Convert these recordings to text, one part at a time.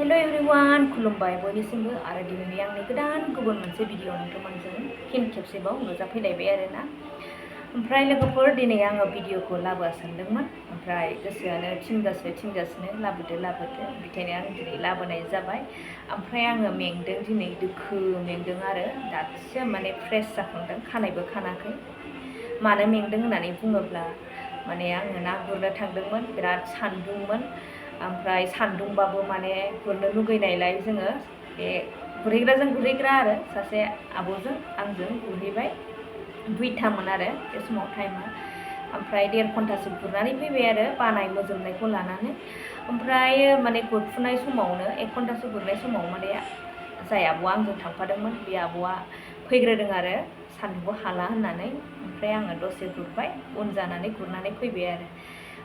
hello everyone खुलुमबाय बयनिसिमबो आरो दिनैनि आंनि गोदान गुबुन मोनसे भिडिअ नोंथांमोनजों फिन खेबसेबाव नुजाफैलायबाय आरोना ओमफ्राय लोगोफोर दिनै आङो भिडिअखौ लाबोआ सानदोंमोन ओमफ्राय गोसोआनो थिनगासिनो लाबोदो बेखायनो आं दिनै लाबोनाय जाबाय ओमफ्राय आङो मेंदों दिनै दोखो मेंदों आरो दासो माने फ्रेश जाखांदों खानायबो खानाखै मानो मेंदों होननानै बुङोब्ला माने आङो ना गुरनो थांदोंमोन बिराद सान्दुंमोन ओमफ्राय सान्दुंबाबो माने गुरनो लुगैनायलाय जोङो बे गुरहैग्रा आरो सासे आब'जों आंजों गुरहैबाय 2टामोन आरो बे समाव टाइमा ओमफ्राय 1.5 घन्टासो गुरनानै फैबाय आरो बानाय मोजोमनायखौ लानानै ओमफ्राय माने गुरफुनाय समावनो 1 घन्टासो गुरनाय समाव माने जाय आब'आ आंजों थांफादोंमोन बे आब'आ फैग्रोदों आरो सान्दुंखौ हाला होननानै ओमफ्राय आङो दसे गुरबाय उन जानानै गुरनानै फैबाय आरो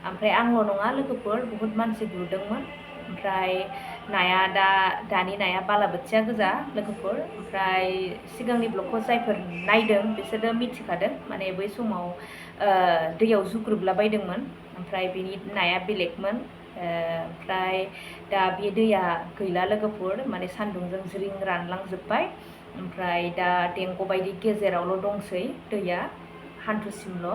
ओमफ्राय आंल' नङा लोगोफोर बहुत मानसि गुरदोंमोन ओमफ्राय नाया दानि नाया बालाबोथिया गोजा लोगोफोर ओमफ्राय सिगांनि ब्लगखौ जायफोर नायदों बिसोरो मिथिखादों माने बै समाव दैयाव जुग्रुबलाबायदोंमोन ओमफ्राय बेनि नाया बेलेगमोन ओमफ्राय दा बे दैया गैला लोगोफोर माने सान्दुंजों ज्रिं रानलांजोब्बाय ओमफ्राय दा देंग बायदि गेजेरावल' दंसै दैया हान्थुसिमल'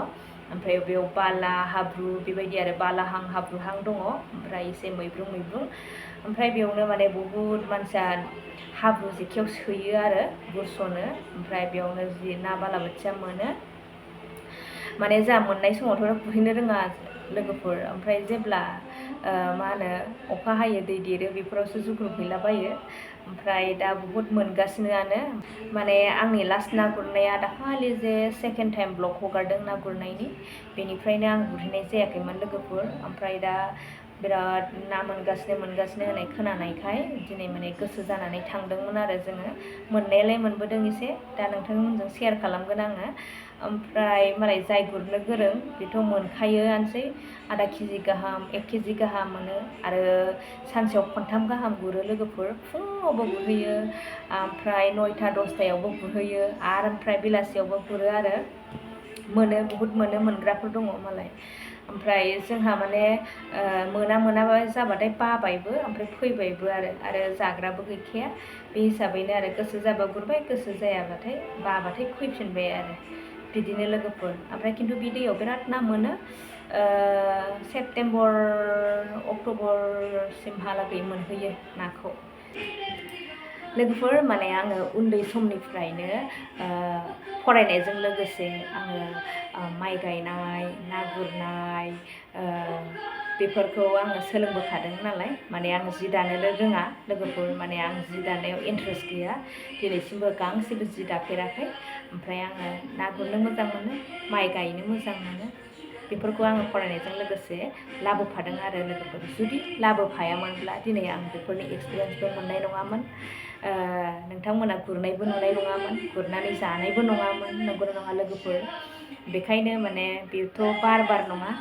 ओमफ्राय बेयाव बाला हाब्रु बेबायदि आरो बालाहां हाब्रुहां दङ ओमफ्राय एसे मैब्रुं ओमफ्राय बेयावनो माने बहुत मानसिया हाब्रु जेखायाव सोयो आरो गुरसनो ओमफ्राय बेयावनो जि ना बालाबोथिया मोनो माने जा मोननाय समावथ' गुरहैनो रोङा लोगोफोर ओमफ्राय जेब्ला मा होनो अखा हायो दै देरो बेफोरावसो जुग्रुबहैलाबायो ओमफ्राय दा बहुत मोनगासिनोआनो माने आंनि लास्ट ना गुरनाया दाखालि जे सेकेन्ड टाइम ब्लग हगारदों ना गुरनायनि बेनिफ्रायनो आं गुरहैनाय जायाखैमोन लोगोफोर ओमफ्राय दा बिराद ना मोनगासिनो होननाय खोनानायखाय दिनै माने गोसो जानानै थांदोंमोन आरो जोङो मोननायालाय मोनबोदों एसे दा नोंथांमोनजों शेयार खालामगोन आङो ओमफ्राय मालाय जाय गुरनो गोरों बेथ' मोनखायोआनोसै आधा केजि गाहाम 1 केजि गाहाम मोनो आरो सानसेयाव खनथाम गाहाम गुरो लोगोफोर फुङावबो गुरहैयो ओमफ्राय 9टा 10टायावबो गुरहैयो आरो ओमफ्राय बेलासियावबो गुरो आरो मोनो बहुत मोनग्राफोर दङ मालाय ओमफ्राय जोंहा माने मोनाबा जाबाथाय बाबायबो ओमफ्राय फैबायबो आरो जाग्राबो गैखाया बे हिसाबैनो आरो गोसो जाबा गुरबाय गोसो जायाबाथाय बाबाथाय फैफिनबाय आरो बिदिनो लोगोफोर ओमफ्राय खिन्थु बे दैयाव बिराद ना मोनो सेप्तेम्बर अक्ट'बरसिमहालागै मोनहैयो नाखौ लोगोफोर माने आङो उन्दै समनिफ्रायनो फरायनायजों लोगोसे आङो माइ गायनाय ना गुरनाय बेफोरखौ आङो सोलोंबोखादों नालाय माने आं जि दानोनो रोङा लोगोफोर माने आं जि दानायाव इन्ट्रेस्ट गैया दिनैसिमबो गांसेबो जि दाफेराखै ओमफ्राय आङो ना गुरनो मोजां मोनो माइ गायनो मोजां मोनो बेफोरखौ आङो फरायनायजों लोगोसे लाबोफादों आरो लोगोफोर जुदि लाबोफायामोनब्ला दिनै आं बेफोरनि एक्सपिरियेन्सबो मोननाय नङामोन नोंथांमोना गुरनायबो नुनाय नङामोन गुरनानै जानायबो नङामोन नंगौना नङा लोगोफोर बेखायनो माने बेथ' बार नङा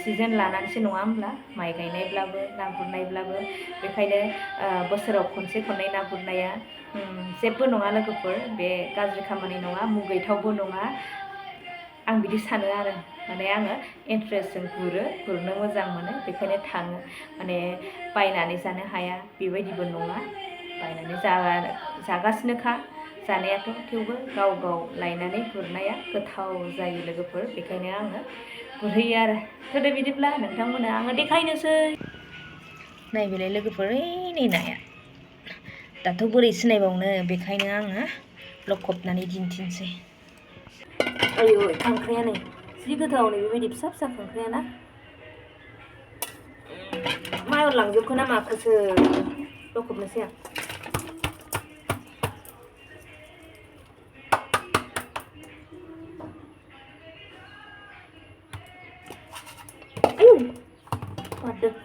सिजन लानानैसो नङा होमब्ला माइ गायनायब्लाबो ना गुरनायब्लाबो बेखायनो बोसोराव खनसे खननै ना गुरनाया जेबो नङा लोगोफोर बे गाज्रि खामानि नङा मुगैथावबो नङा आं बिदि सानो आरो माने आङो इन्ट्रेस्टजों गुरनो मोजां मोनो बेखायनो थाङो माने बायनानै जानो हाया बेबायदिबो नङा बायनानै जागासिनोखा जानायाथ' थेवबो गाव लायनानै गुरनाया गोथाव जायो लोगोफोर बेखायनो आङो गुरहैयो आरो थोदो बिदिब्ला नोंथांमोना आङो देखायनोसै नायबिलाय लोगोफोर नै नाया दाथ' बोरै सिनायबावनो बेखायनो आङो लखबनानै दिन्थिनोसै आयौ खांख्राया नै जि गोथाव नै बेबायदि फिसा खांख्राया ना मायाव लांजोबखो ना माखोसो लखबनोसै आं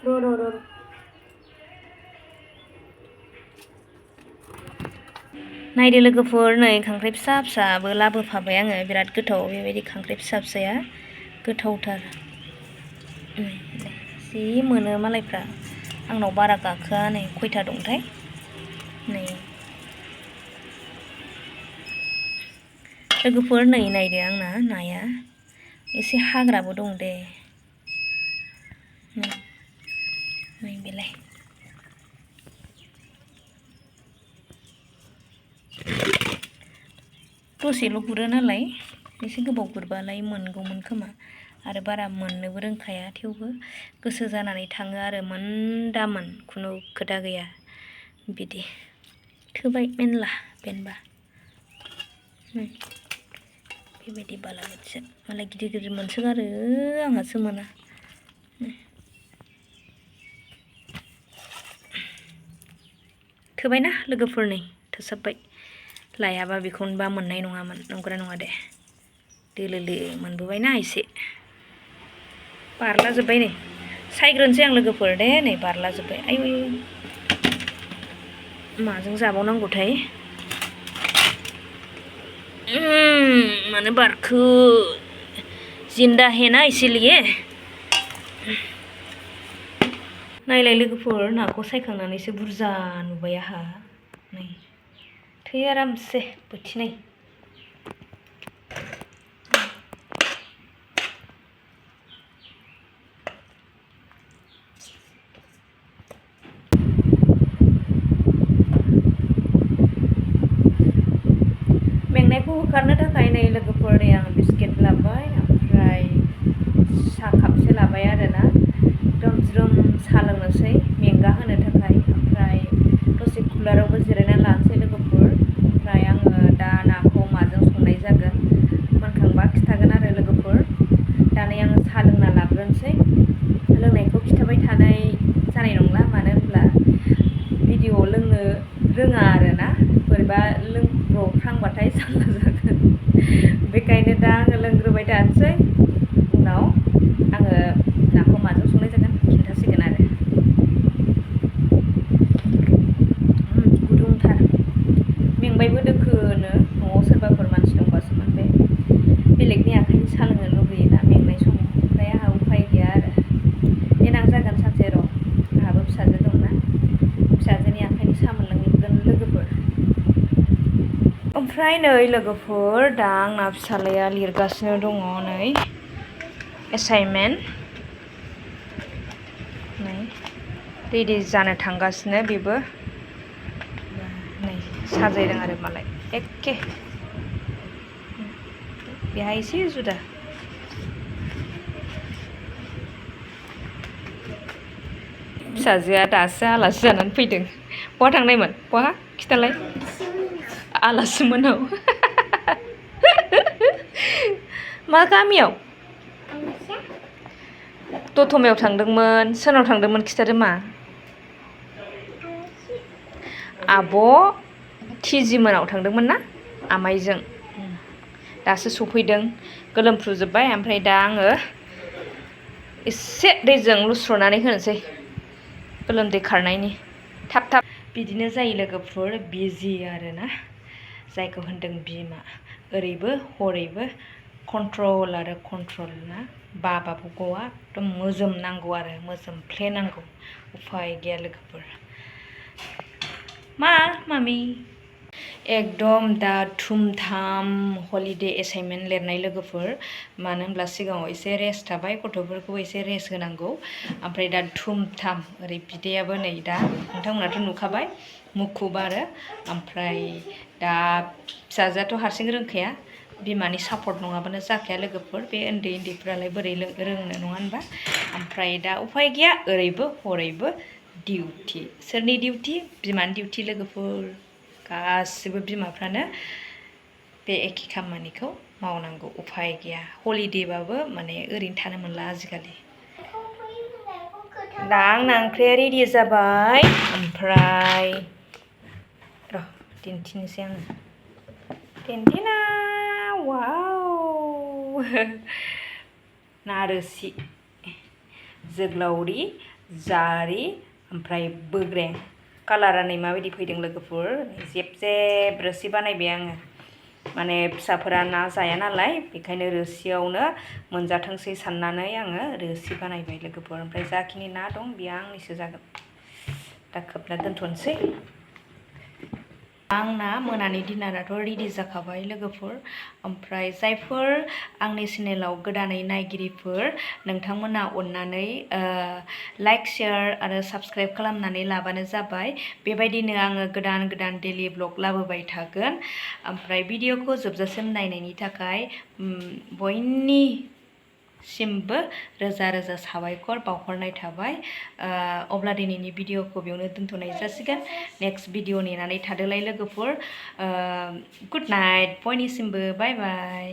र' नायदो लोगोफोर नै खांख्राइ फिसाबो लाबोफाबाय आङो बिराद गोथाव बेबायदि खांख्राइ फिसाया गोथावथार जि मोनो मालायफ्रा आंनाव बारा गाखोआ नै खयथा दंथाय नै लोगोफोर नै नायदो आंना नाया एसे हाग्राबो दं दे नै बेलाय दसेल' गुरो नालाय एसे गोबाव गुरबालाय मोनगौमोन खोमा आरो बारा मोननोबो रोंखाया थेवबो गोसो जानानै थाङो आरो मोनदामोन खुनु खोथा गैया बिदि थोबाय मेनला बेनबा बेबायदि बालाबोथिया मालाय गिदिर गिदिर मोनसोगारो आंहासो मोना थोबायना लोगोफोरनि थोसाबबाय लायाबा बेखौनोबा मोननाय नङामोन नंगौना नङा दे दोलोलो मोनबोबायना एसे बारला जोब्बाय नै सायग्रोनोसै आं लोगोफोर दे नै बारला जोब्बाय आयु माजों जाबावनांगौथाय मानो बारखो जिंदा है ना इसीलिए नायलाय लोगोफोर नाखौ सायखांनानैसो बुरजा नुबाय आहा नै थै आरामसे बोथिनै मेंनायखौ होखारनो थाखाय नै लोगोफोर नै आं बिस्किट लाबाय ओमफ्राय साहा कापसे लाबाय आरोना एकदम ज्रोम साहा लोंनोसै मेंगा होनो थाखाय ओमफ्राय दसे कुलारावबो जिरायना लानोसै लोगोफोर ओमफ्राय आङो दा नाखौ माजों संनाय जागोन मोनखांबा खिथागोन आरो लोगोफोर दा नै आङो साहा लोंना लाग्रोनोसै लोंनायखौ खिथाबाय थानाय जानाय नंला मानो होनब्ला भिडिअ लोंनो रोङा आरोना बोरैबा लोंब्रफ्रांबाथाय जारला जागोन बेखायनो दा आङो लोंग्रोबाय थानोसै उनाव आङो नाखौ माजों संनाय जागोन खिन्थासिगोन आरो गुदुंथार मेंबायबो दोखोनो न'आव सोरबाफोर मानसि दंबासो मोनबाय बेलेगनि आखाइनि साहा लोंनो लुगैयोना मेंनाय समाव ओमफ्राय आंहा उफाय गैया आरो देनां जागोन सानसे र' आंहाबो फिसाजो दंना फिसाजोनि आखाइनि साहा मोनलोंगोन लोगोफोर ओमफ्राय नै लोगोफोर दा आंना फिसालाया लिरगासिनो दङ नै एसाइनमेन्ट नै रेडि जानो थांगासिनो बेबो नै साजायदों आरो मालाय एखे बेहा एसे जुदा फिसाजोआ दासो आलासि जानानै फैदों बहा थांनायमोन बहा खिथालाय आलासि मोनाव मा गामियाव दतमायाव थांदोंमोन सोरनाव थांदोंमोन खिथादो मा आब' थिजि मोनाव थांदोंमोन ना आमाइजों दासो सफैदों गोलोमफ्रुजोब्बाय ओमफ्राय दा आङो एसे दैजों लुस्रनानै होनोसै गोलोमदै खारनायनि थाब थाब बिदिनो जायो लोगोफोर बिजि आरोना जायखौ होनदों बिमा ओरैबो हरैबो कन्ट्रल आरो कन्ट्रल ना बाबाबो गवा एकदम मोजोम नांगौ आरो मोजोमफ्ले नांगौ उफाय गैया लोगोफोर मा मामि एकदम दा धुमधाम हलिडे एसाइनमेन्ट लिरनाय लोगोफोर मानो होनब्ला सिगाङाव एसे रेस्ट थाबाय गथ'फोरखौ एसे रेस्ट होनांगौ ओमफ्राय दा धुमधाम ओरै बिदायाबो नै दा नोंथांमोनाथ' नुखाबाय मुखुब आरो ओमफ्राय दा फिसाजोआथ' हारसिं रोंखाया बिमानि सापर्ट नङाबानो जाखाया लोगोफोर बे उन्दै उन्दैफ्रालाय बोरै रोंनो नङा होनबा ओमफ्राय दा उफाय गैया ओरैबो हरैबो डिउटि सोरनि डिउटि बिमानि डिउटि लोगोफोर गासिबो बिमाफ्रानो बे एखे खामानिखौ मावनांगौ उफाय गैया हलिडेबाबो माने ओरैनो थानो मोनला आजिखालि दा आंना ओंख्रिया रेडि जाबाय ओमफ्राय र' दिन्थिनोसै आङो टेनटेना वाव ना रोसि जोग्लावरि जारि ओमफ्राय बोग्रें कालारा नै माबायदि फैदों लोगोफोर जेब जेब रोसि बानायबाय आङो माने फिसाफोरा ना जाया नालाय बेखायनो रोसियावनो मोनजाथोंसै साननानै आङो रोसि बानायबाय लोगोफोर ओमफ्राय जाखिनि ना दं बेयो आंनिसो जागोन दा खोबना दोनथ'नोसै आंना मोनानि डिनाराथ' रेडि जाखाबाय लोगोफोर ओमफ्राय जायफोर आंनि चेनेलाव गोदानै नायगिरिफोर नोंथांमोना अननानै लाइक शेयार आरो साबस्क्राइब खालामनानै लाबानो जाबाय बेबायदिनो आङो गोदान गोदान डेलि ब्लग लाबोबाय थागोन ओमफ्राय भिडिअखौ जोबजासिम नायनायनि थाखाय बयनिसिमबो रोजा रोजा साबायखर बावहरनाय थाबाय अब्ला दिनैनि भिडिअखौ बेयावनो दोनथ'नाय जासिगोन नेक्स्ट भिडिअ नेनानै थादोलाय लोगोफोर गुड नाइट बयनिसिमबो बाय बाय